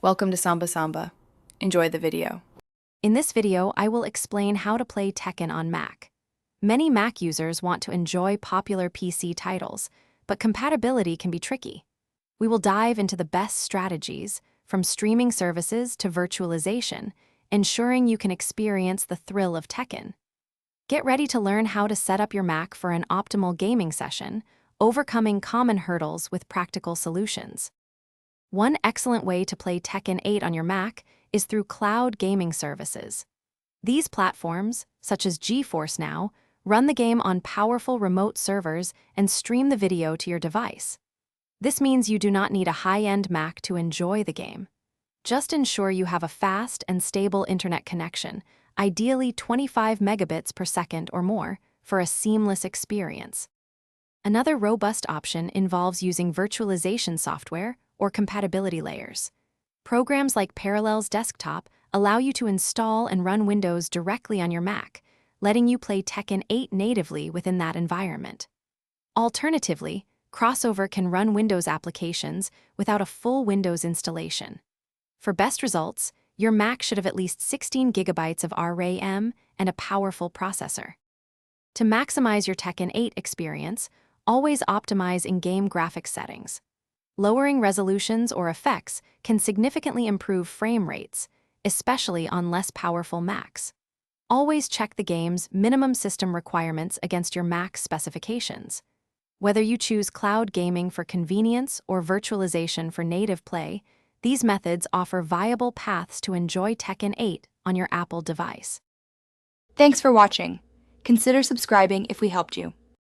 Welcome to Samba Samba. Enjoy the video. In this video, I will explain how to play Tekken on Mac. Many Mac users want to enjoy popular PC titles, but compatibility can be tricky. We will dive into the best strategies, from streaming services to virtualization, ensuring you can experience the thrill of Tekken. Get ready to learn how to set up your Mac for an optimal gaming session, overcoming common hurdles with practical solutions. One excellent way to play Tekken 8 on your Mac is through cloud gaming services. These platforms, such as GeForce Now, run the game on powerful remote servers and stream the video to your device. This means you do not need a high-end Mac to enjoy the game. Just ensure you have a fast and stable internet connection, ideally 25 megabits per second or more, for a seamless experience. Another robust option involves using virtualization software or compatibility layers. Programs like Parallels Desktop allow you to install and run Windows directly on your Mac, letting you play Tekken 8 natively within that environment. Alternatively, Crossover can run Windows applications without a full Windows installation. For best results, your Mac should have at least 16 gigabytes of RAM and a powerful processor. To maximize your Tekken 8 experience, always optimize in-game graphics settings. Lowering resolutions or effects can significantly improve frame rates, especially on less powerful Macs. Always check the game's minimum system requirements against your Mac's specifications. Whether you choose cloud gaming for convenience or virtualization for native play, these methods offer viable paths to enjoy Tekken 8 on your Apple device. Thanks for watching. Consider subscribing if we helped you.